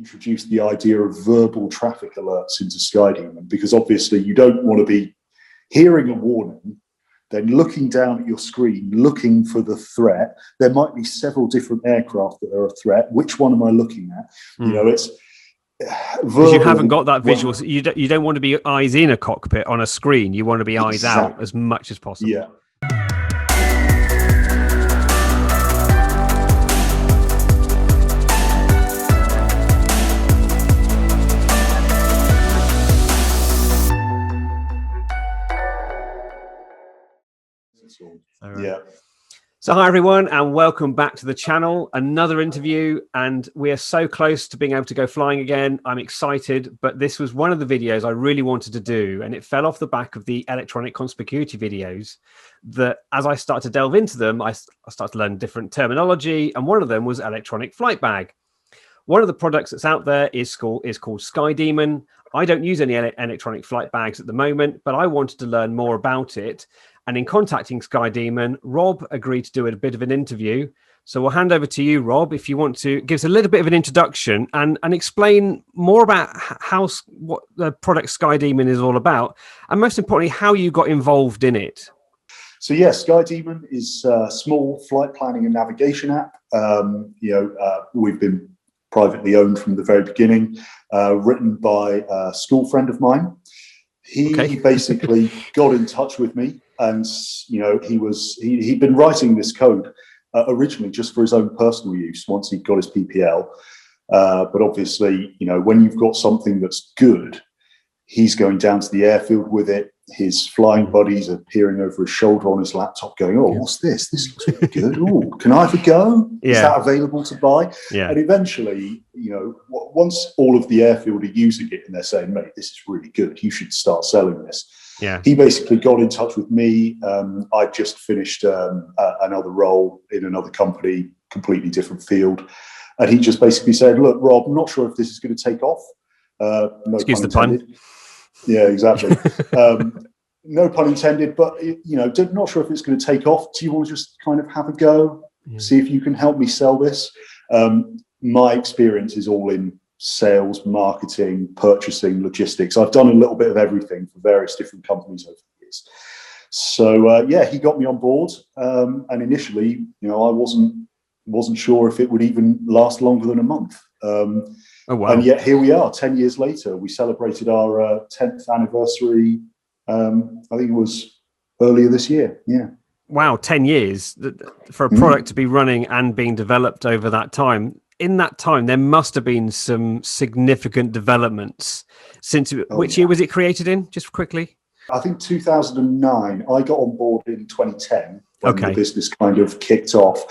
introduced the idea of verbal traffic alerts into SkyDemon, because obviously you don't want to be hearing a warning, then looking down at your screen, looking for the threat. There might be several different aircraft that are a threat. Which one am I looking at? You know, it's because you haven't got that visual. You don't want to be eyes in a cockpit on a screen. You want to be eyes out as much as possible. Yeah. Yeah. So hi everyone, and welcome back to the channel. Another interview, and we are so close to being able to go flying again. I'm excited, but this was one of the videos I really wanted to do, and it fell off the back of the Electronic Conspicuity videos. That as I started to delve into them, I started to learn different terminology, and one of them was electronic flight bag. One of the products that's out there is called SkyDemon. I don't use any electronic flight bags at the moment, but I wanted to learn more about it. And in contacting SkyDemon, Rob agreed to do a bit of an interview. So we'll hand over to you, Rob, if you want to give us a little bit of an introduction and explain more about what the product SkyDemon is all about, and most importantly, how you got involved in it. So yeah, SkyDemon is a small flight planning and navigation app. We've been privately owned from the very beginning, written by a school friend of mine. He basically got in touch with me, and he'd been writing this code originally just for his own personal use once he got his PPL. But obviously, when you've got something that's good, he's going down to the airfield with it. His flying buddies are peering over his shoulder on his laptop going, "Oh, what's this? This looks really good. Oh, can I have a go? Is that available to buy?" Yeah. And eventually, once all of the airfield are using it and they're saying, "Mate, this is really good. You should start selling this." Yeah. He basically got in touch with me. I just finished another role in another company, completely different field. And he just basically said, "Look, Rob, I'm not sure if this is going to take off." No Excuse pun the intended. pun. Yeah, exactly. No pun intended, but not sure if it's going to take off. Do you want to just kind of have a go? See if you can help me sell this? My experience is all in sales, marketing, purchasing, logistics. I've done a little bit of everything for various different companies over the years. So he got me on board. And initially, I wasn't sure if it would even last longer than a month. Oh, wow. And yet here we are, 10 years later. We celebrated our 10th anniversary. I think it was earlier this year. Yeah. Wow, 10 years for a product to be running and being developed over that time. In that time, there must have been some significant developments. Which year was it created in, just quickly? I think 2009. I got on board in 2010 when the business kind of kicked off.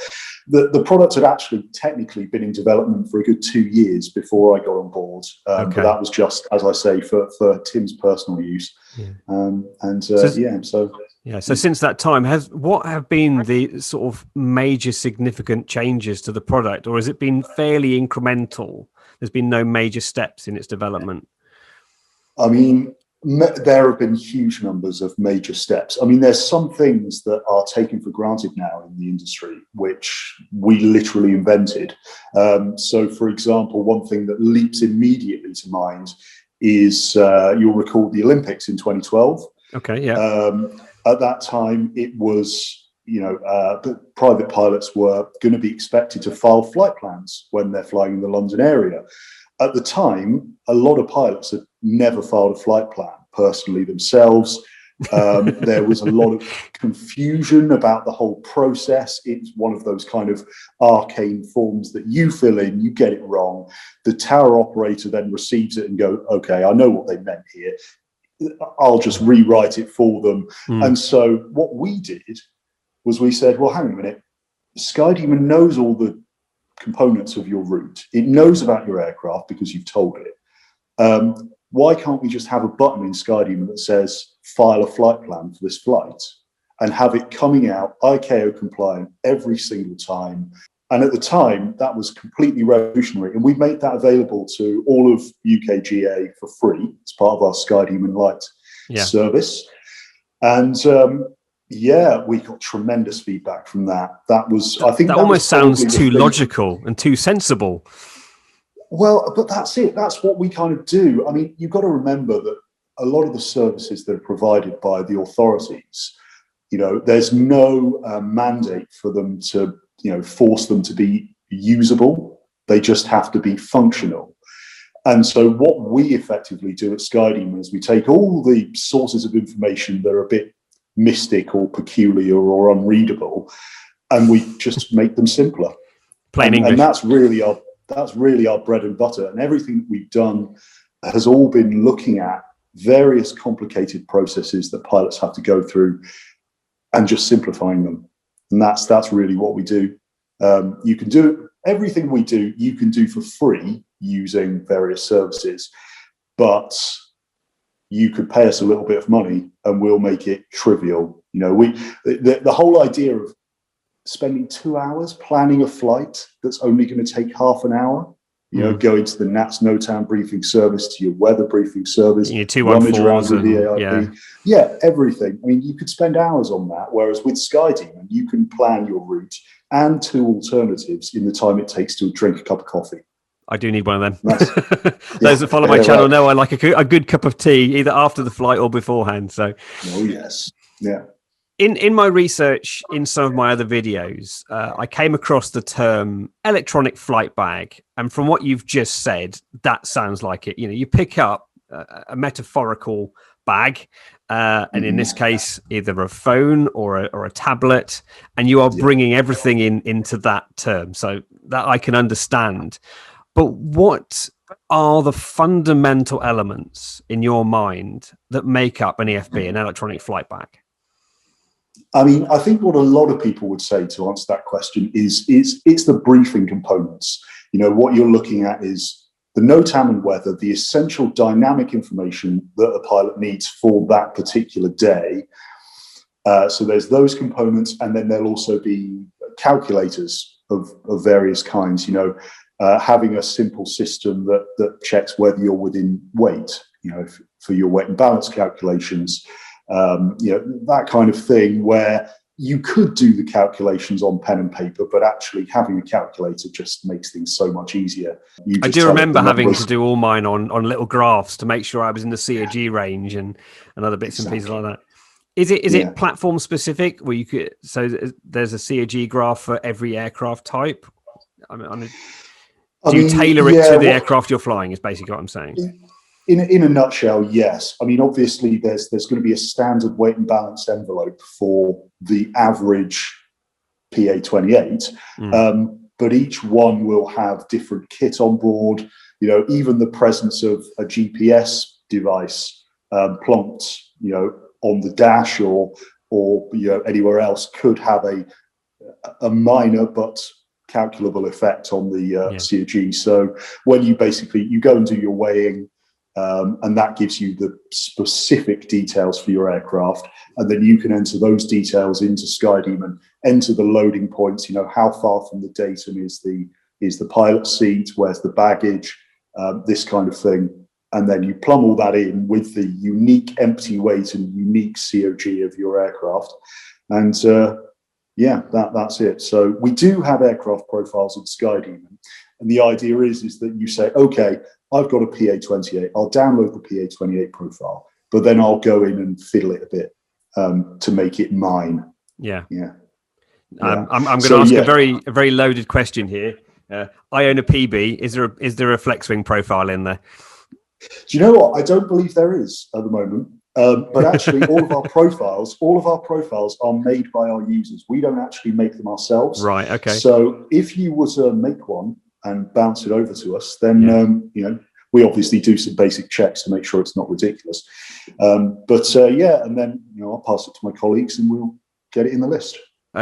The product had actually technically been in development for a good 2 years before I got on board. But that was just, as I say, for Tim's personal use. Yeah. So since that time, what have been the sort of major significant changes to the product, or has it been fairly incremental? There's been no major steps in its development. I mean, there have been huge numbers of major steps. I mean, there's some things that are taken for granted now in the industry, which we literally invented. So, for example, one thing that leaps immediately to mind is you'll recall the Olympics in 2012. Okay, yeah. At that time, it was, the private pilots were going to be expected to file flight plans when they're flying in the London area. At the time, a lot of pilots had never filed a flight plan personally themselves. There was a lot of confusion about the whole process. It's one of those kind of arcane forms that you fill in, you get it wrong. The tower operator then receives it and go, "Okay, I know what they meant here. I'll just rewrite it for them." And so what we did was we said, well, hang on a minute. SkyDemon knows all the components of your route. It knows about your aircraft because you've told it. Why can't we just have a button in SkyDemon that says file a flight plan for this flight and have it coming out ICAO compliant every single time? And at the time, that was completely revolutionary. And we made that available to all of UKGA for free as part of our SkyDemon Lite service. And we got tremendous feedback from that. That was, I think, that almost sounds too logical and too sensible. Well, but that's it. That's what we kind of do. I mean, you've got to remember that a lot of the services that are provided by the authorities, there's no mandate for them to, force them to be usable. They just have to be functional. And so what we effectively do at SkyDemon is we take all the sources of information that are a bit mystic or peculiar or unreadable, and we just make them simpler. Plain English. And that's really our bread and butter. And everything that we've done has all been looking at various complicated processes that pilots have to go through and just simplifying them. And that's really what we do. You can do everything we do, you can do for free using various services, but you could pay us a little bit of money and we'll make it trivial. The whole idea of spending 2 hours planning a flight that's only going to take half an hour, going to the NATS NOTAM briefing service, to your weather briefing service, your 214s and the AIP. Yeah, everything. I mean, you could spend hours on that, whereas with SkyDemon, you can plan your route and 2 alternatives in the time it takes to drink a cup of coffee. I do need one of them. Those that follow my channel know I like a good cup of tea, either after the flight or beforehand. So, oh yes, yeah. In my research in some of my other videos, I came across the term electronic flight bag. And from what you've just said, that sounds like it. You pick up a metaphorical bag, and in this case, either a phone or a tablet, and you are bringing everything into that term. So that I can understand. But what are the fundamental elements in your mind that make up an EFB, an electronic flight bag? I mean, I think what a lot of people would say to answer that question is it's the briefing components. What you're looking at is the NOTAM and weather, the essential dynamic information that a pilot needs for that particular day. So there's those components, and then there'll also be calculators of various kinds, having a simple system that checks whether you're within weight, for your weight and balance calculations, that kind of thing, where you could do the calculations on pen and paper, but actually having a calculator just makes things so much easier. I do remember having to do all mine on little graphs to make sure I was in the COG range and other bits and pieces like that. Is it platform specific where you could, so there's a COG graph for every aircraft type? Do you tailor it to the aircraft you're flying is basically what I'm saying. In a nutshell, yes. I mean, obviously, there's going to be a standard weight and balance envelope for the average PA-28, but each one will have different kit on board. Even the presence of a GPS device plonked, on the dash or anywhere else could have a minor but calculable effect on the COG. So when you go and do your weighing, and that gives you the specific details for your aircraft, and then you can enter those details into SkyDemon, enter the loading points, how far from the datum is the pilot seat, where's the baggage, this kind of thing. And then you plumb all that in with the unique empty weight and unique COG of your aircraft. And that's it. So we do have aircraft profiles at SkyDemon. And the idea is that you say, okay, I've got a PA-28. I'll download the PA-28 profile, but then I'll go in and fiddle it a bit to make it mine. Yeah. I'm going to ask a very loaded question here. I own a PB. Is there a flex wing profile in there? Do you know what? I don't believe there is at the moment. But actually, all of our profiles are made by our users. We don't actually make them ourselves. Right. Okay. So if you were to make one and bounce it over to us, then we obviously do some basic checks to make sure it's not ridiculous. And then I'll pass it to my colleagues and we'll get it in the list.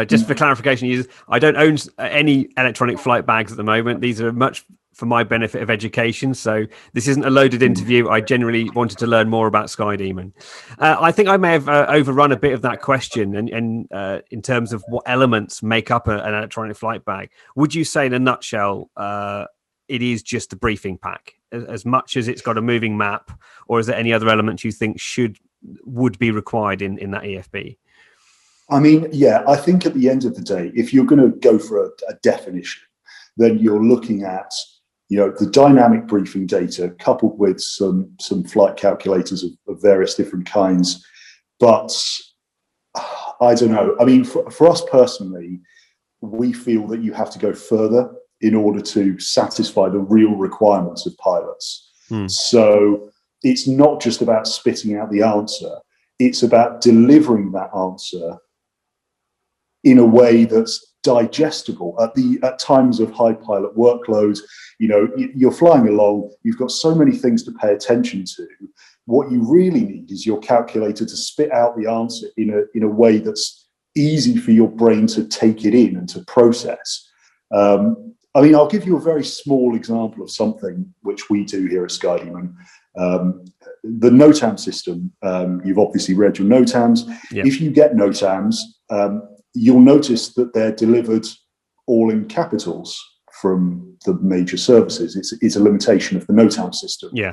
Just for clarification, users, I don't own any electronic flight bags at the moment. These are much for my benefit of education. So this isn't a loaded interview. I generally wanted to learn more about SkyDemon. I think I may have overrun a bit of that question and in terms of what elements make up an electronic flight bag. Would you say in a nutshell, it is just a briefing pack as much as it's got a moving map, or is there any other elements you think would be required in that EFB? I mean, I think at the end of the day, if you're going to go for a definition, then you're looking at the dynamic briefing data coupled with some flight calculators of various different kinds. But I don't know. I mean, for us personally, we feel that you have to go further in order to satisfy the real requirements of pilots. So it's not just about spitting out the answer. It's about delivering that answer in a way that's digestible at times of high pilot workload. You're flying along, you've got so many things to pay attention to. What you really need is your calculator to spit out the answer in a way that's easy for your brain to take it in and to process. I mean, I'll give you a very small example of something which we do here at SkyDemon. The NOTAM system, you've obviously read your NOTAMs. Yep. If you get NOTAMs, you'll notice that they're delivered all in capitals from the major services. It's a limitation of the NOTAM system. Yeah.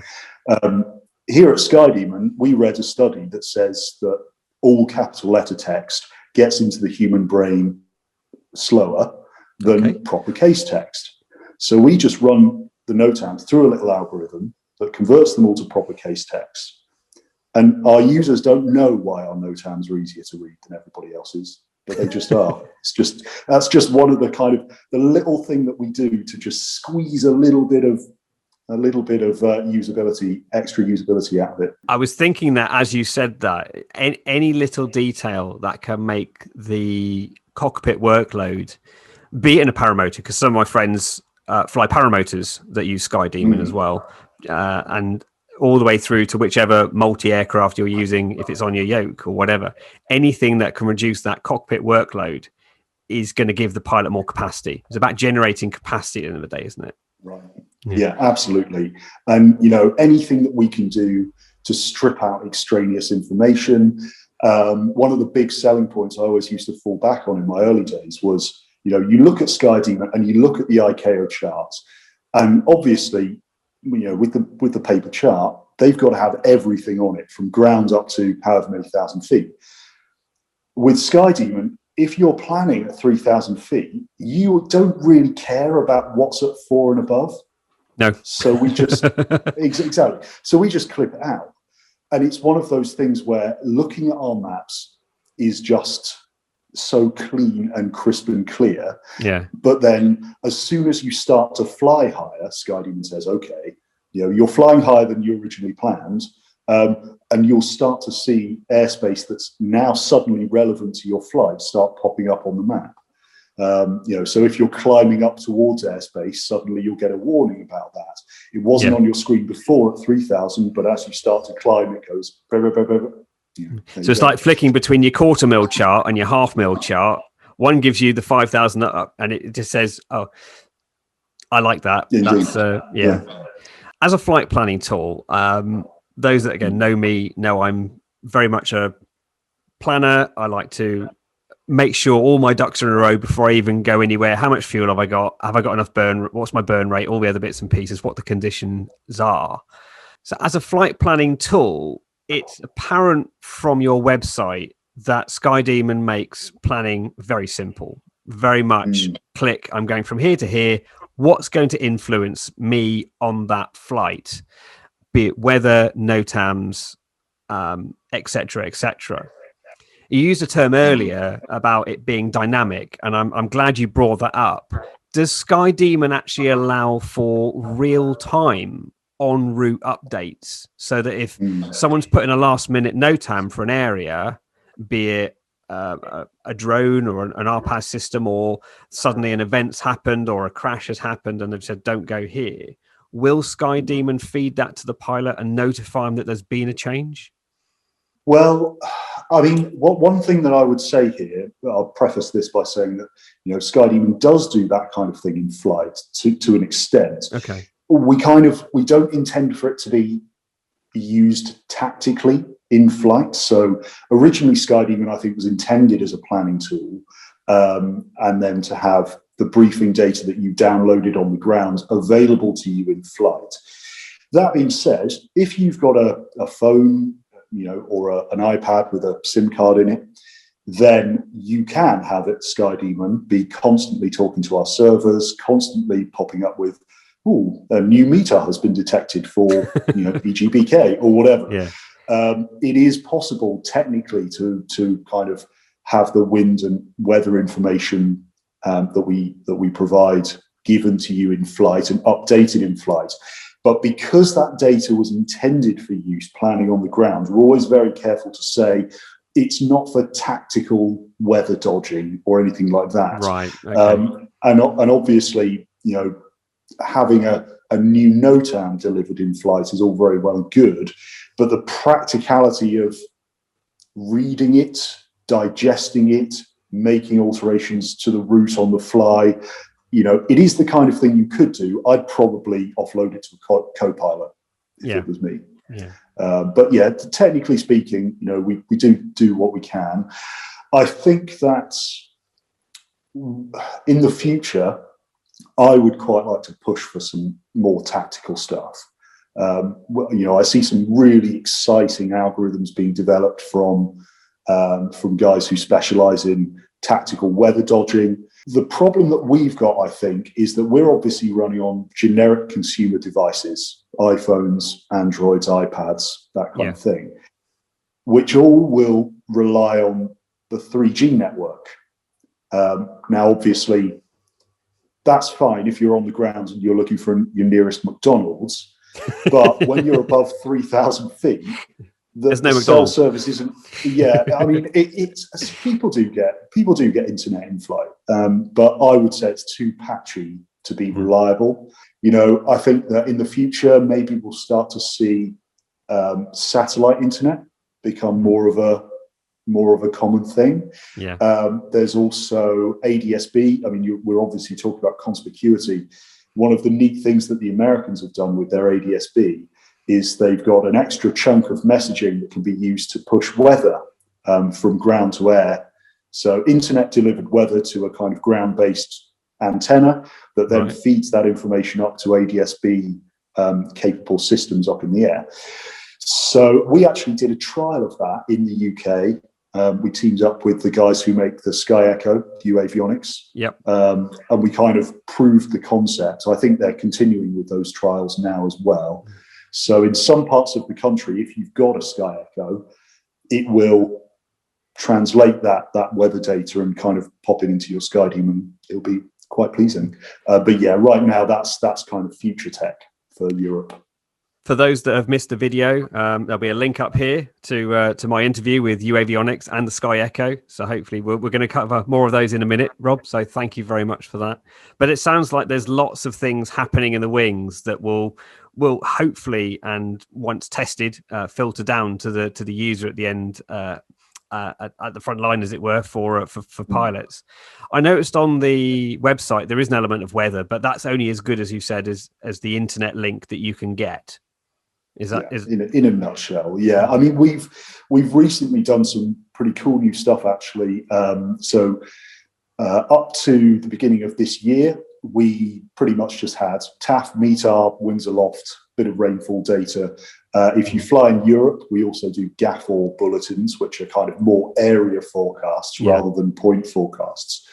Here at SkyDemon, we read a study that says that all capital letter text gets into the human brain slower than proper case text. So we just run the NOTAMs through a little algorithm that converts them all to proper case text. And our users don't know why our NOTAMs are easier to read than everybody else's, but they just are. That's just one of the little thing that we do to just squeeze a little bit of usability, extra usability out of it. I was thinking that as you said that, any little detail that can make the cockpit workload, be it in a paramotor, because some of my friends fly paramotors that use SkyDemon as well, and all the way through to whichever multi-aircraft you're using, if it's on your yoke or whatever, anything that can reduce that cockpit workload is going to give the pilot more capacity. It's about generating capacity at the end of the day, isn't it? Right. Yeah, absolutely. And, anything that we can do to strip out extraneous information. One of the big selling points I always used to fall back on in my early days was, you look at SkyDemon and you look at the SKYECHO charts, and obviously, with the paper chart, they've got to have everything on it from ground up to however many thousand feet. With SkyDemon, if you're planning at 3,000 feet, you don't really care about what's at 4 and above. No. So we just exactly. So we just clip it out, and it's one of those things where looking at our maps is just so clean and crisp and clear. Yeah. But then, as soon as you start to fly higher, SkyDemon says, "Okay, you're flying higher than you originally planned." And you'll start to see airspace that's now suddenly relevant to your flight start popping up on the map. So if you're climbing up towards airspace, suddenly you'll get a warning about that. It wasn't on your screen before at 3,000, but as you start to climb, it goes. So it's like flicking between your quarter mil chart and your half mil chart. One gives you the 5,000 up, and it just says, "Oh, I like that." Indeed. That's As a flight planning tool, those that again know me know I'm very much a planner. I like to make sure all my ducks are in a row before I even go anywhere. How much fuel have I got? Have I got enough burn? What's my burn rate? All the other bits and pieces, what the conditions are. So as a flight planning tool, it's apparent from your website that SkyDemon makes planning very simple, very much click, I'm going from here to here. What's going to influence me on that flight? Be it weather, NOTAMs, etc., etc. You used a term earlier about it being dynamic, and I'm glad you brought that up. Does SkyDemon actually allow for real-time en route updates, so that if someone's putting a last-minute NOTAM for an area, be it a drone or an RPAS system, or suddenly an event's happened or a crash has happened and they've said, don't go here, will SkyDemon feed that to the pilot and notify him that there's been a change? Well, I mean, one thing that I would say here, I'll preface this by saying that, SkyDemon does do that kind of thing in flight to an extent. Okay. We don't intend for it to be used tactically in flight. So originally SkyDemon, I think, was intended as a planning tool, and then to have the briefing data that you downloaded on the ground available to you in flight. That being said, if you've got a phone, or an iPad with a SIM card in it, then you can have it, SkyDemon, be constantly talking to our servers, constantly popping up with a new meter has been detected for EGBK or whatever. Yeah. It is possible technically to kind of have the wind and weather information that we provide given to you in flight and updated in flight. But because that data was intended for use planning on the ground, we're always very careful to say it's not for tactical weather dodging or anything like that. Right. Okay. And obviously, having a new NOTAM delivered in flight is all very well and good, but the practicality of reading it, digesting it, making alterations to the route on the fly, it is the kind of thing you could do. I'd probably offload it to a co-pilot if it was me. Yeah. But yeah, technically speaking, we do what we can. I think that in the future, I would quite like to push for some more tactical stuff. I see some really exciting algorithms being developed from guys who specialize in tactical weather dodging. The problem that we've got, I think, is that we're obviously running on generic consumer devices, iPhones, Androids, iPads, that kind of thing, which all will rely on the 3G network. Now, obviously, that's fine if you're on the ground and you're looking for your nearest McDonald's, but when you're above 3,000 feet, the cell service isn't. Yeah, I mean, it's people do get internet in flight, but I would say it's too patchy to be reliable. I think that in the future, maybe we'll start to see satellite internet become more of a common thing. Yeah. There's also ADSB. I mean, we're obviously talking about conspicuity. One of the neat things that the Americans have done with their ADSB is they've got an extra chunk of messaging that can be used to push weather from ground to air. So internet delivered weather to a kind of ground-based antenna that then feeds that information up to ADSB capable systems up in the air. So we actually did a trial of that in the UK. We teamed up with the guys who make the SKYECHO, UAvionics. Yep. And we kind of proved the concept. I think they're continuing with those trials now as well. So in some parts of the country, if you've got a SkyEcho, it will translate that weather data and kind of pop it into your SkyDemon. It'll be quite pleasing. But yeah, right now that's kind of future tech for Europe. For those that have missed the video, there'll be a link up here to my interview with UAvionics and the SkyEcho. So hopefully we're going to cover more of those in a minute, Rob. So thank you very much for that. But it sounds like there's lots of things happening in the wings that will hopefully, and once tested, filter down to the user at the end, at the front line, as it were, for pilots. I noticed on the website there is an element of weather, but that's only as good as you said as the internet link that you can get. Is that in a nutshell? Yeah, I mean we've recently done some pretty cool new stuff actually. So up to the beginning of this year, we pretty much just had TAF, METAR, winds aloft, bit of rainfall data. If you fly in Europe, we also do GAFOR bulletins, which are kind of more area forecasts rather than point forecasts.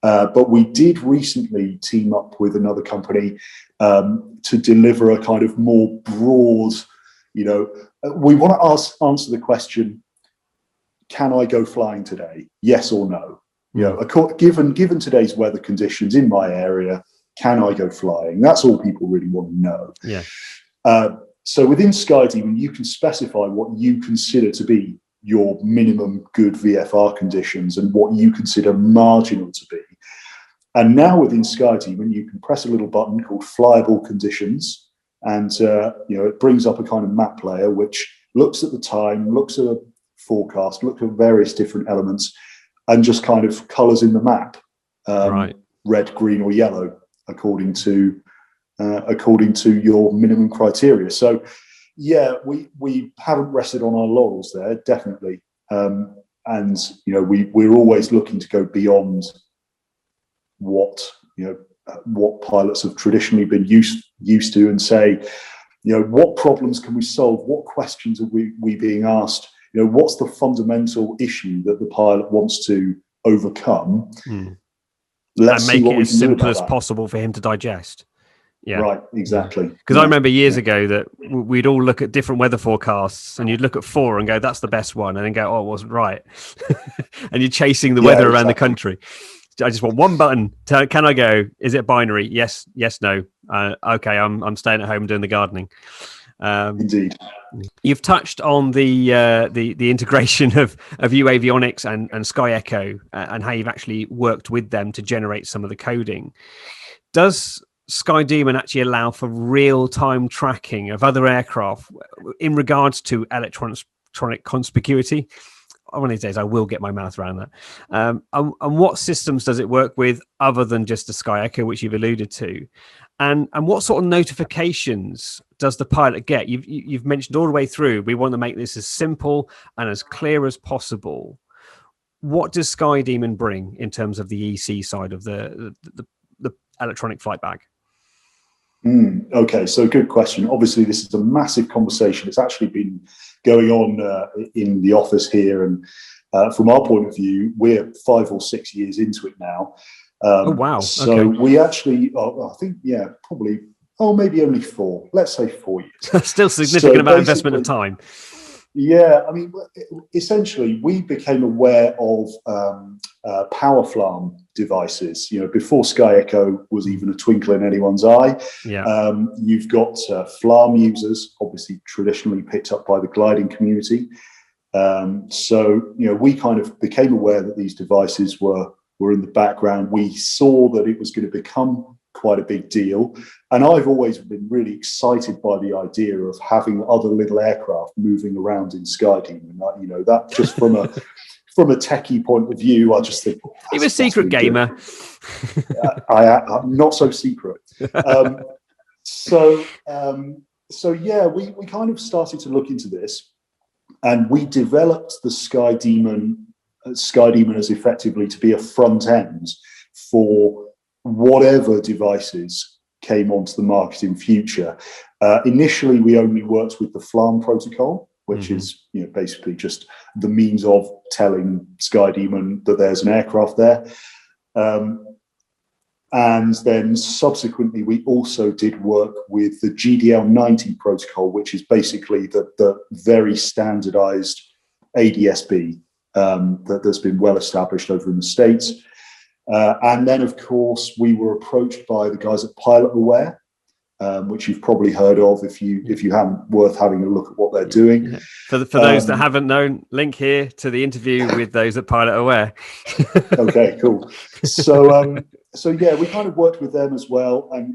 But we did recently team up with another company to deliver a kind of more broad, we want to answer the question, can I go flying today? Yes or no? Given today's weather conditions in my area, can I go flying? That's all people really want to know. Yeah. So within SkyDemon, you can specify what you consider to be your minimum good VFR conditions and what you consider marginal to be. And now within SkyDemon, you can press a little button called Flyable Conditions, and it brings up a kind of map layer which looks at the time, looks at a forecast, looks at various different elements, and just kind of colours in the map, red, green, or yellow, according to your minimum criteria. So, yeah, we haven't rested on our laurels there, definitely, and we're always looking to go beyond what pilots have traditionally been used to, and say, what problems can we solve? What questions are we being asked? What's the fundamental issue that the pilot wants to overcome? Let's make it as simple as possible possible for him to digest. Yeah. Right, exactly. Because I remember years ago that we'd all look at different weather forecasts, and you'd look at 4 and go, "That's the best one," and then go, "Oh, it wasn't right," and you're chasing the weather around the country. I just want one button. Can I go? Is it binary? Yes, yes, no. Okay, I'm staying at home doing the gardening. Indeed. You've touched on the integration of UAvionics and SkyEcho and how you've actually worked with them to generate some of the coding. Does SkyDemon actually allow for real-time tracking of other aircraft in regards to electronic conspicuity? One of these days I will get my mouth around that. And what systems does it work with other than just the SkyEcho, which you've alluded to? And what sort of notifications does the pilot get? You've mentioned all the way through, we want to make this as simple and as clear as possible. What does SkyDemon bring in terms of the EC side of the electronic flight bag? Okay, so good question. Obviously, this is a massive conversation. It's actually been going on in the office here, and from our point of view, we're 5 or 6 years into it now. Oh wow! So we actually, I think, probably, maybe only 4. Let's say 4 years. Still significant amount of investment of time. Yeah, I mean, essentially, we became aware of power farm devices. Before SkyEcho was even a twinkle in anyone's eye. Yeah. You've got FLARM users, obviously traditionally picked up by the gliding community. So we kind of became aware that these devices were in the background. We saw that it was going to become quite a big deal, and I've always been really excited by the idea of having other little aircraft moving around in SkyDemon. That just from a techie point of view, I just think you're a secret gamer. I'm not so secret. So yeah, we kind of started to look into this, and we developed the SkyDemon as effectively to be a front end for whatever devices came onto the market in future. Initially, we only worked with the FLARM protocol, which is basically just the means of telling SkyDemon that there's an aircraft there. And then subsequently, we also did work with the GDL90 protocol, which is basically the very standardized ADS-B that's been well established over in the States. And then, of course, we were approached by the guys at Pilot Aware, which you've probably heard of if you haven't, worth having a look at what they're doing. Yeah. For those that haven't known, link here to the interview with those at Pilot Aware. Okay, cool. So yeah, we kind of worked with them as well, and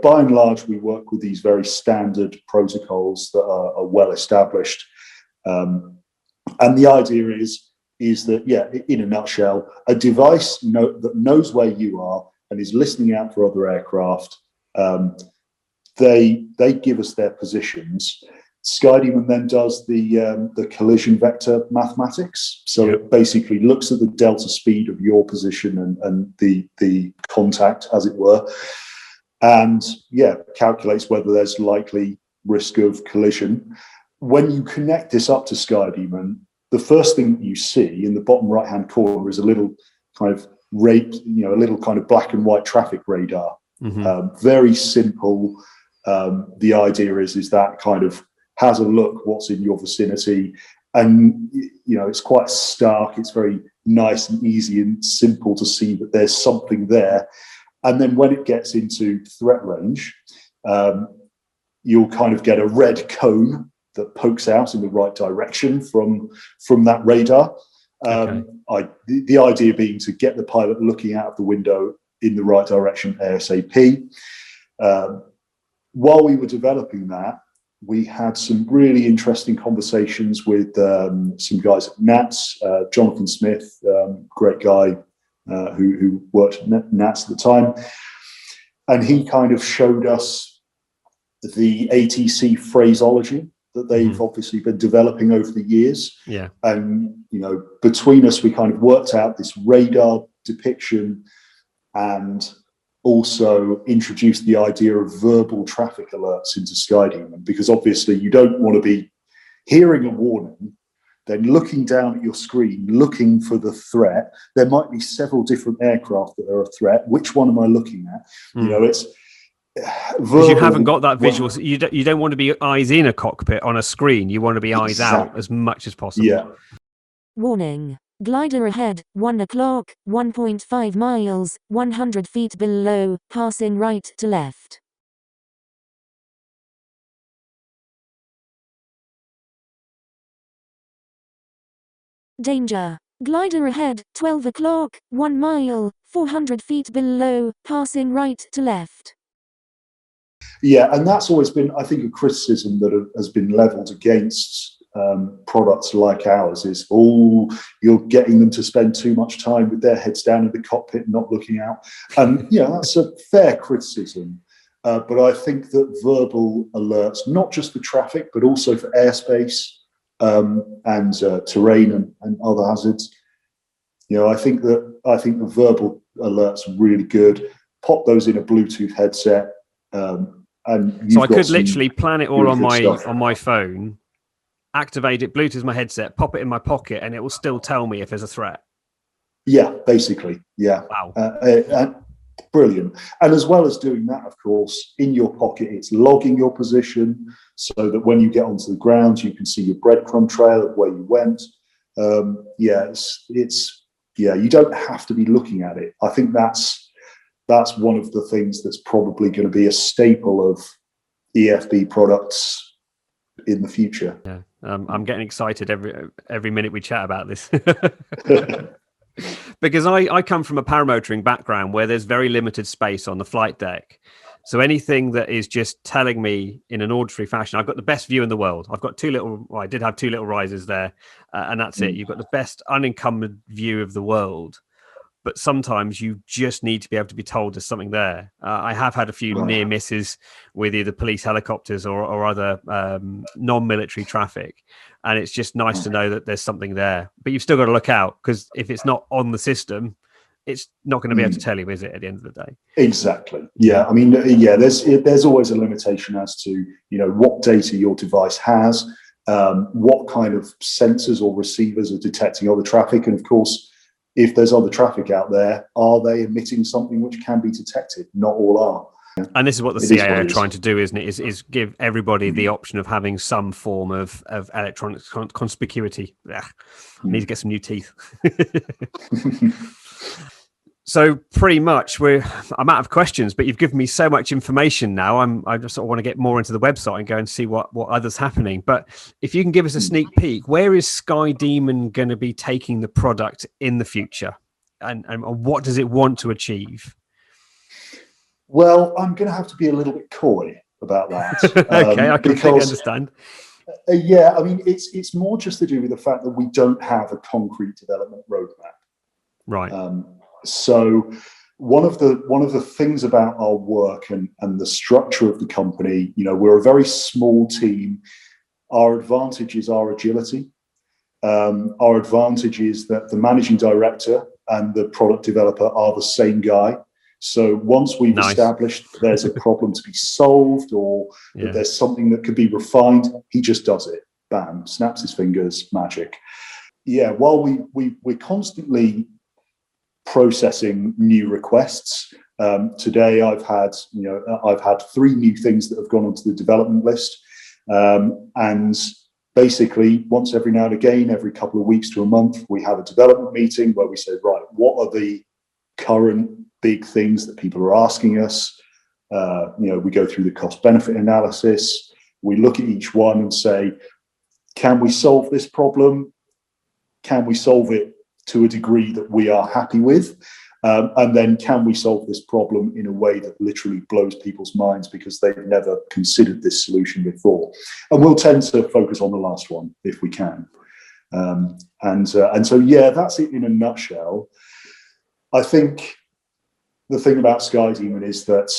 by and large, we work with these very standard protocols that are well established. And the idea is that, in a nutshell, a device that knows where you are and is listening out for other aircraft. They give us their positions. SkyDemon then does the collision vector mathematics. So it basically looks at the delta speed of your position and the contact, as it were, and calculates whether there's likely risk of collision. When you connect this up to SkyDemon, the first thing you see in the bottom right-hand corner is a little kind of a little kind of black and white traffic radar. Very simple. The idea is that kind of has a look what's in your vicinity, and it's quite stark. It's very nice and easy and simple to see that there's something there. And then when it gets into threat range, you'll kind of get a red cone that pokes out in the right direction from that radar. The idea being to get the pilot looking out of the window in the right direction ASAP. While we were developing that, we had some really interesting conversations with some guys at NATS. Jonathan Smith, great guy who worked at NATS at the time, and he kind of showed us the ATC phraseology that they've obviously been developing over the years. Yeah. And between us, we kind of worked out this radar depiction, and also introduced the idea of verbal traffic alerts into SkyDemon, because obviously you don't want to be hearing a warning, then looking down at your screen, looking for the threat. There might be several different aircraft that are a threat. Which one am I looking at? Because you haven't got that visual. You don't want to be eyes in a cockpit on a screen. You want to be eyes out as much as possible. Yeah. Warning. Glider ahead, 1 o'clock, 1.5 miles, 100 feet below, passing right to left. Danger. Glider ahead, 12 o'clock, 1 mile, 400 feet below, passing right to left. Yeah, and that's always been, I think, a criticism that has been levelled against products like ours is, you're getting them to spend too much time with their heads down in the cockpit, not looking out. And, that's a fair criticism. But I think that verbal alerts, not just for traffic, but also for airspace and terrain and other hazards, I think the verbal alerts are really good. Pop those in a Bluetooth headset. And so I could literally plan it all on my phone, activate it, Bluetooth my headset, pop it in my pocket, and it will still tell me if there's a threat. Yeah, basically. Yeah. Wow. Brilliant. And as well as doing that, of course, in your pocket, it's logging your position so that when you get onto the ground, you can see your breadcrumb trail of where you went. You don't have to be looking at it. I think that's one of the things that's probably going to be a staple of EFB products in the future. Yeah, I'm getting excited every minute we chat about this. Because I come from a paramotoring background where there's very limited space on the flight deck. So anything that is just telling me in an auditory fashion, I've got the best view in the world. I've got I did have two little risers there, and that's it. You've got the best unencumbered view of the world. But sometimes you just need to be able to be told there's something there. I have had a few near misses with either police helicopters or other non-military traffic. And it's just nice to know that there's something there. But you've still got to look out, because if it's not on the system, it's not going to be able to tell you, is it, at the end of the day? Exactly. Yeah. I mean, there's always a limitation as to, what data your device has, what kind of sensors or receivers are detecting other traffic. And of course, if there's other traffic out there, are they emitting something which can be detected? Not all are. And this is what the CAA are trying to do, isn't it? Is give everybody the option of having some form of electronic conspicuity. I need to get some new teeth. So pretty much I'm out of questions, but you've given me so much information now. I just sort of want to get more into the website and go and see what others happening. But if you can give us a sneak peek, where is SkyDemon going to be taking the product in the future, and what does it want to achieve? Well, I'm going to have to be a little bit coy about that. Okay, I completely understand. I mean, it's more just to do with the fact that we don't have a concrete development roadmap. Right. So one of the things about our work and the structure of the company, we're a very small team. Our advantage is our agility. Our advantage is that the managing director and the product developer are the same guy. So once we've established there's a problem to be solved or that there's something that could be refined, he just does it. Bam, snaps his fingers, magic. Yeah, while we're constantly processing new requests. Today, I've had 3 new things that have gone onto the development list, and basically, once every now and again, every couple of weeks to a month, we have a development meeting where we say, right, what are the current big things that people are asking us? We go through the cost-benefit analysis. We look at each one and say, can we solve this problem? Can we solve it to a degree that we are happy with? And then can we solve this problem in a way that literally blows people's minds because they've never considered this solution before? And we'll tend to focus on the last one if we can. And so, that's it in a nutshell. I think the thing about SkyDemon is that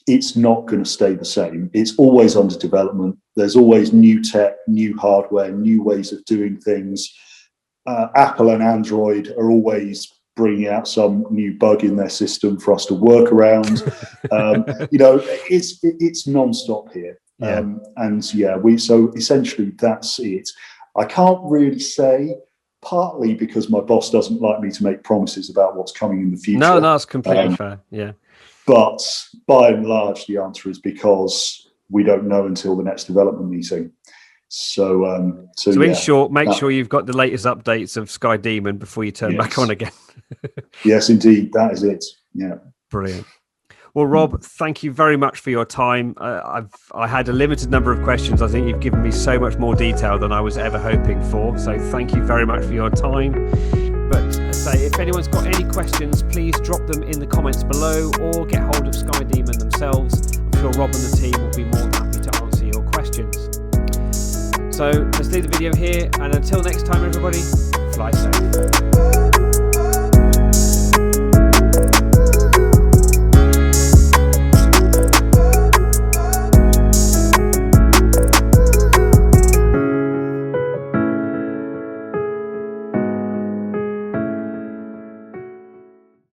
it's not going to stay the same. It's always under development. There's always new tech, new hardware, new ways of doing things. Apple and Android are always bringing out some new bug in their system for us to work around. It's non-stop here. So essentially that's it. I can't really say, partly because my boss doesn't like me to make promises about what's coming in the future. No, that's completely fair. Yeah. But by and large, the answer is because we don't know until the next development meeting. So in short, make sure you've got the latest updates of SkyDemon before you turn back on again. Yes, indeed, that is it. Yeah, brilliant. Well, Rob, thank you very much for your time. I had a limited number of questions. I think you've given me so much more detail than I was ever hoping for. So thank you very much for your time. But say, if anyone's got any questions, please drop them in the comments below or get hold of SkyDemon themselves. I'm sure Rob and the team will be more than happy to answer your questions. So let's leave the video here. And until next time, everybody, fly safe.